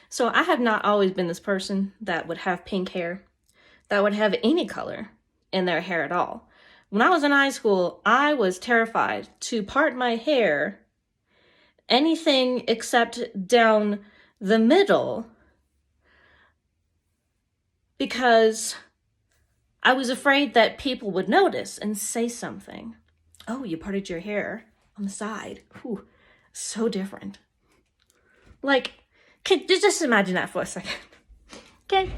So I have not always been this person that would have pink hair, that would have any color in their hair at all. When I was in high school, I was terrified to part my hair anything except down the middle because I was afraid that people would notice and say something. Oh, you parted your hair on the side. Whew, so different. Like, just imagine that for a second. Okay?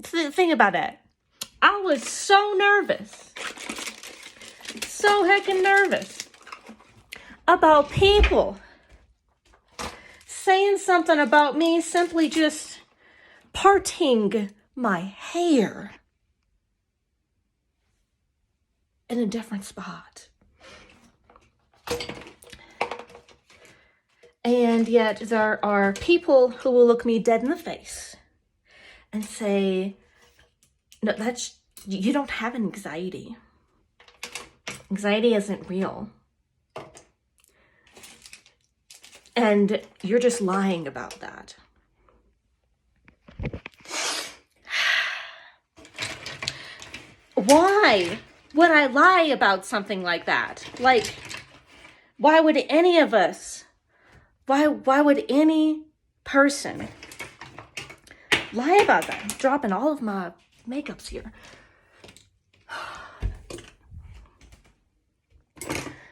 Think about that. I was so nervous. So heckin' nervous about people saying something about me simply just parting my hair in a different spot. And yet there are people who will look me dead in the face and say, no, you don't have anxiety. Anxiety isn't real. And you're just lying about that. Why would I lie about something like that? Like, why would any of us, why would any person lie about that? I'm dropping all of my makeups here.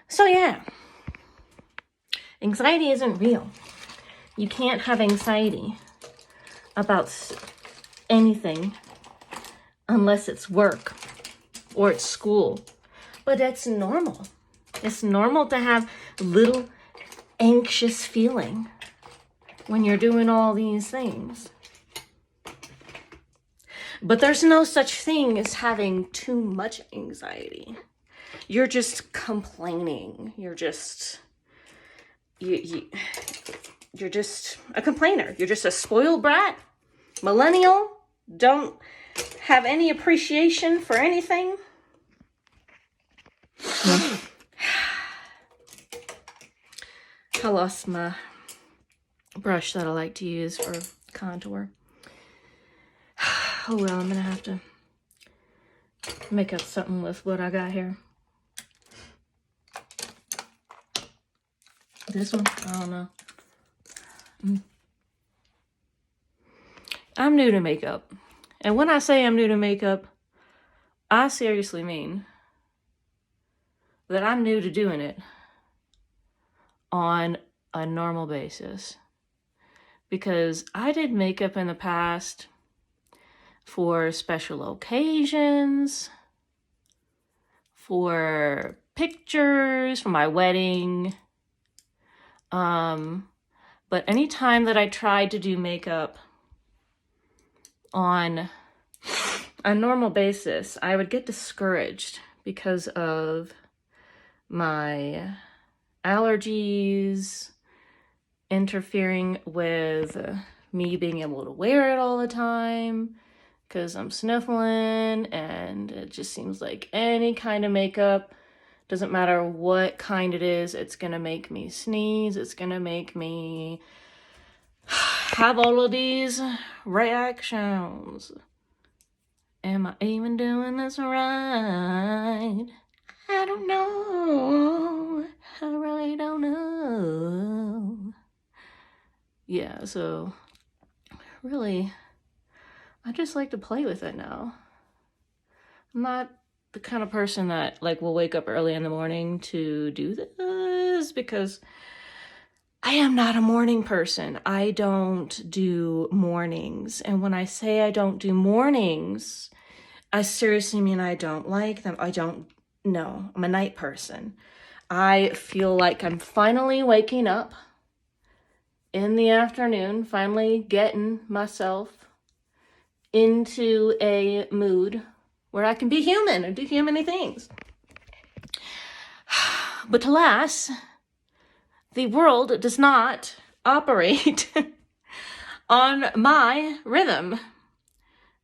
So yeah, anxiety isn't real. You can't have anxiety about anything unless it's work or it's school. But that's normal. It's normal to have a little anxious feeling when you're doing all these things. But there's no such thing as having too much anxiety. You're just complaining. You're just you're just a complainer. You're just a spoiled brat. Millennial. Don't have any appreciation for anything. I lost my brush that I like to use for contour. Oh well, I'm gonna have to make up something with what I got here. This one? I don't know. I'm new to makeup. And when I say I'm new to makeup, I seriously mean that I'm new to doing it on a normal basis. Because I did makeup in the past for special occasions, for pictures, for my wedding. But anytime that I tried to do makeup on a normal basis, I would get discouraged because of my allergies interfering with me being able to wear it all the time because I'm sniffling, and it just seems like any kind of makeup, doesn't matter what kind it is, it's gonna make me sneeze, it's gonna make me have all of these reactions. Am I even doing this right? I don't know. I really don't know. Yeah, so really, I just like to play with it now. I'm not the kind of person that will wake up early in the morning to do this because I am not a morning person. I don't do mornings. And when I say I don't do mornings, I seriously mean I don't like them. No, I'm a night person. I feel like I'm finally waking up in the afternoon, finally getting myself into a mood where I can be human and do human things. But alas, the world does not operate on my rhythm.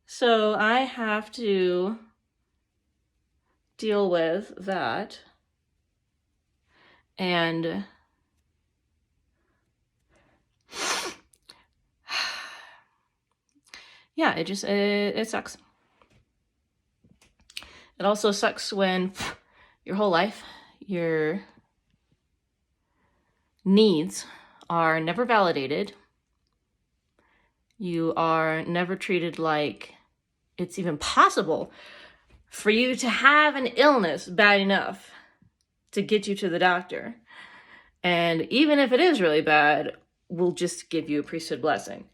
So I have to deal with that. And yeah, it sucks. It also sucks when your whole life, your needs are never validated. You are never treated like it's even possible for you to have an illness bad enough to get you to the doctor. And even if it is really bad, we'll just give you a priesthood blessing.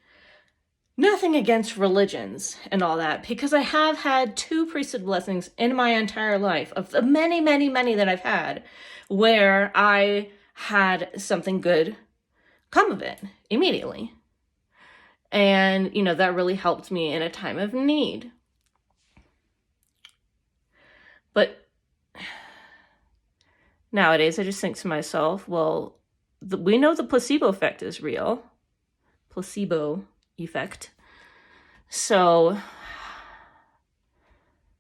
Nothing against religions and all that, because I have had 2 priesthood blessings in my entire life, of the many, many, many that I've had, where I had something good come of it immediately. And, you know, that really helped me in a time of need. But nowadays, I just think to myself, well, we know the placebo effect is real. Placebo effect. So,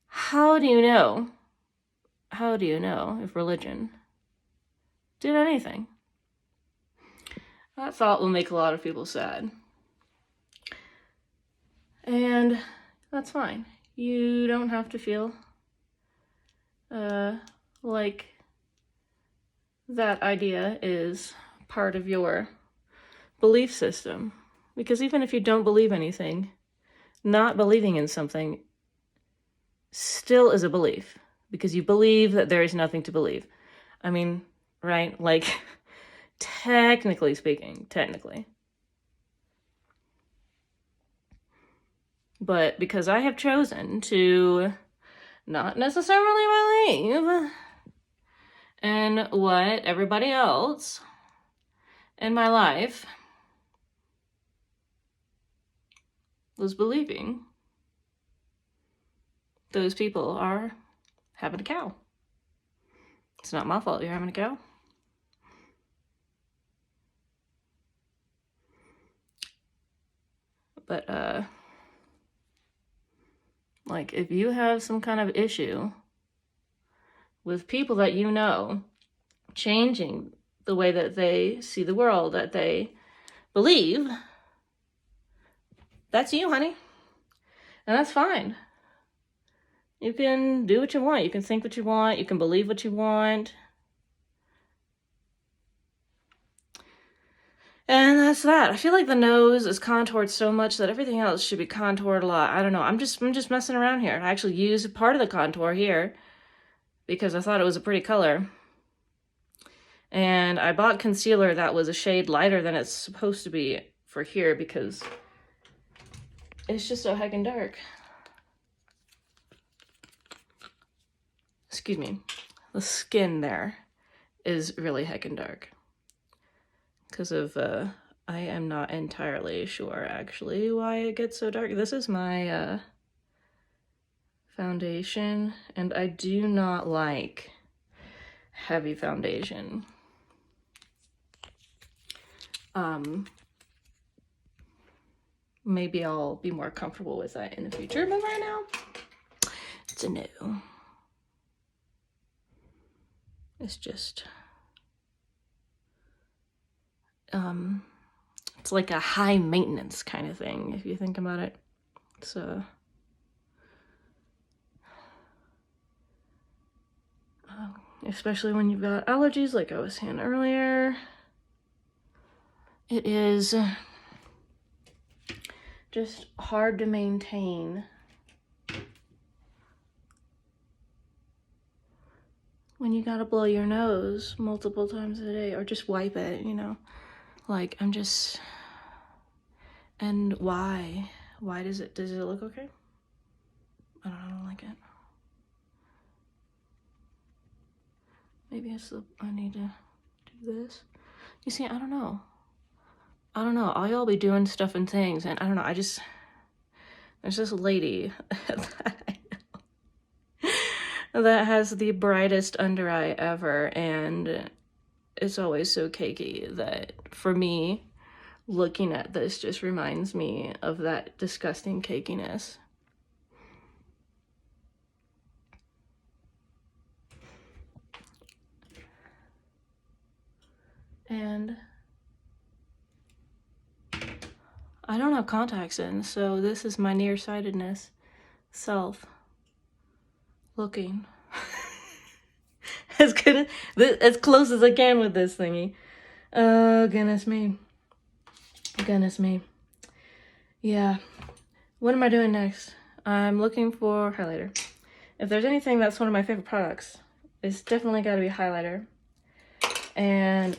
how do you know? How do you know if religion did anything? That thought will make a lot of people sad. And that's fine. You don't have to feel like that idea is part of your belief system. Because even if you don't believe anything, not believing in something still is a belief. Because you believe that there is nothing to believe. I mean, right? Like, technically speaking, technically. But because I have chosen to not necessarily believe in what everybody else in my life was believing, those people are having a cow. It's not my fault you're having a cow. But, like, if you have some kind of issue with people that you know changing the way that they see the world, that they believe, that's you, honey. And that's fine. You can do what you want. You can think what you want. You can believe what you want. And that's that. I feel like the nose is contoured so much that everything else should be contoured a lot. I don't know. I'm just messing around here. I actually used part of the contour here because I thought it was a pretty color. And I bought concealer that was a shade lighter than it's supposed to be for here because it's just so heckin' dark. Excuse me. The skin there is really heckin' dark. Because of, I am not entirely sure actually why it gets so dark. This is my, foundation, and I do not like heavy foundation. Maybe I'll be more comfortable with that in the future, but right now, it's a no. It's just, it's like a high maintenance kind of thing, if you think about it. It's, especially when you've got allergies, like I was saying earlier. It is just hard to maintain when you gotta blow your nose multiple times a day or just wipe it, you know? Like, I'm just... And why? Why does it look okay? I don't like it. Maybe I need to do this. You see, I don't know. All y'all be doing stuff and things, and I don't know, there's this lady that I know that has the brightest under eye ever, and it's always so cakey that, for me, looking at this just reminds me of that disgusting cakiness. And I don't have contacts in, so this is my nearsightedness self looking as good as close as I can with this thingy. Oh, goodness me. Goodness me. Yeah. What am I doing next? I'm looking for highlighter. If there's anything that's one of my favorite products, it's definitely got to be highlighter. And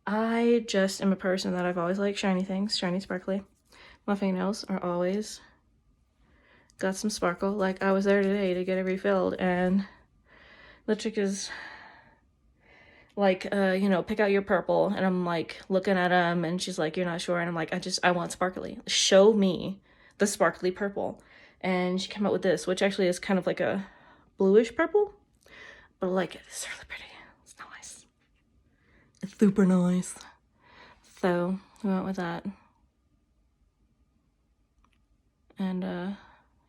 I just am a person that I've always liked shiny things, shiny, sparkly. My fingernails are always got some sparkle. Like, I was there today to get it refilled, and the chick is like, you know, pick out your purple, and I'm like looking at them, and she's like, you're not sure, and I'm like, I want sparkly. Show me the sparkly purple. And she came out with this, which actually is kind of like a bluish purple, but I like it. It's really pretty. It's nice. It's super nice. So we went with that. And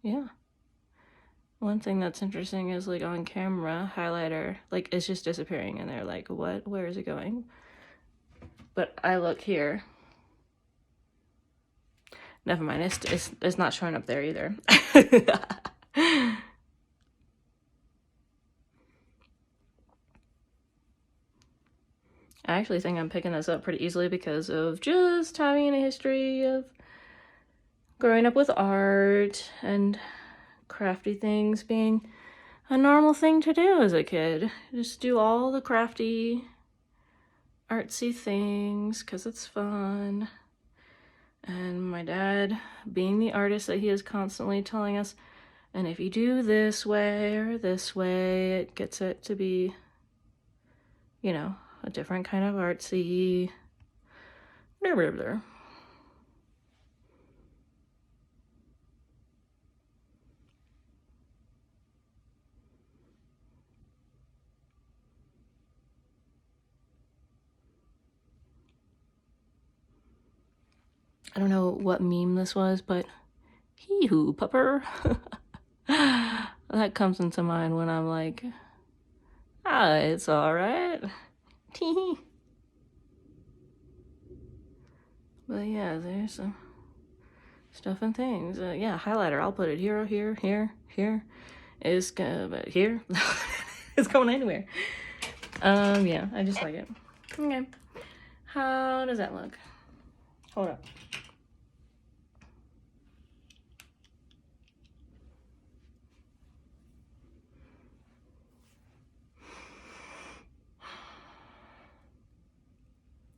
yeah. One thing that's interesting is, like, on camera, highlighter, like, it's just disappearing, and they're like, what? Where is it going? But I look here. Never mind, it's not showing up there either. I actually think I'm picking this up pretty easily because of just having a history of growing up with art and crafty things being a normal thing to do as a kid. Just do all the crafty, artsy things because it's fun. And my dad, being the artist that he is constantly telling us, and if you do this way or this way, it gets it to be, you know, a different kind of artsy. Blah, blah, blah. I don't know what meme this was, but hee-hoo, pupper. That comes into mind when I'm like, ah, it's all right. Tee. But yeah, there's some stuff and things. Yeah, highlighter. I'll put it here, here, here, here. It's gonna here. It's going anywhere. Yeah, I just like it. Okay. How does that look? Hold up.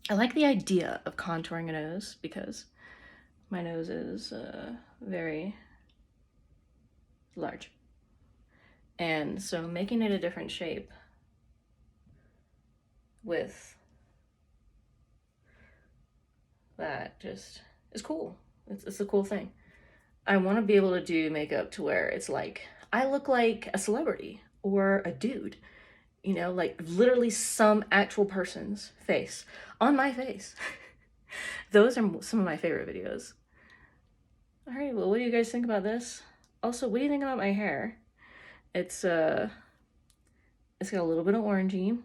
I like the idea of contouring a nose because my nose is very large. And so making it a different shape with that just is cool. It's a cool thing. I want to be able to do makeup to where it's like, I look like a celebrity or a dude. You know, like literally some actual person's face on my face. Those are some of my favorite videos. All right, well, what do you guys think about this? Also, what do you think about my hair? It's got a little bit of orangey,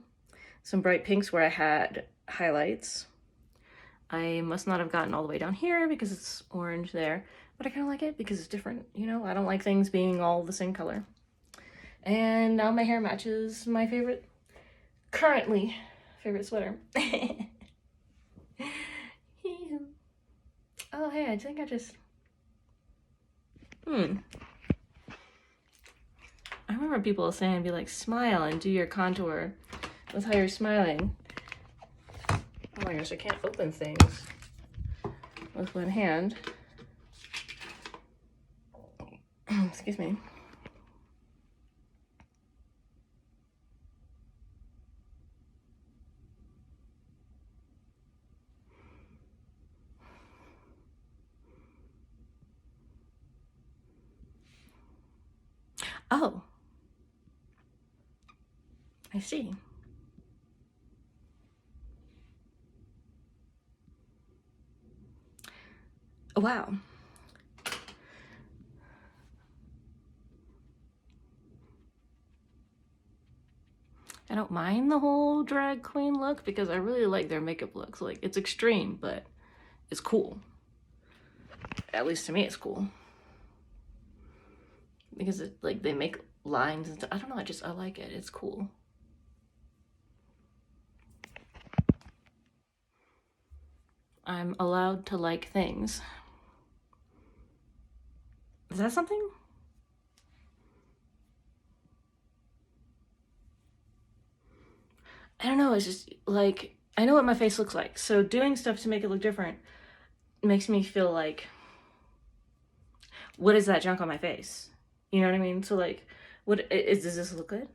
some bright pinks where I had highlights. I must not have gotten all the way down here because it's orange there, but I kind of like it because it's different. You know, I don't like things being all the same color. And now my hair matches my currently favorite sweater. Oh, hey, I think I just... I remember people saying, be like, smile and do your contour with how you're smiling. Oh my gosh, I can't open things with one hand. Excuse me. Oh. I see. Wow. I don't mind the whole drag queen look because I really like their makeup looks. Like, it's extreme, but it's cool. at least to me, it's cool. Because it, like, they make lines and stuff. I don't know, I like it. It's cool. I'm allowed to like things. Is that something? I don't know, it's just like, I know what my face looks like, so doing stuff to make it look different makes me feel like, what is that junk on my face? You know what I mean? So like, does this look good?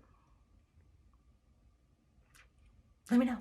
Let me know.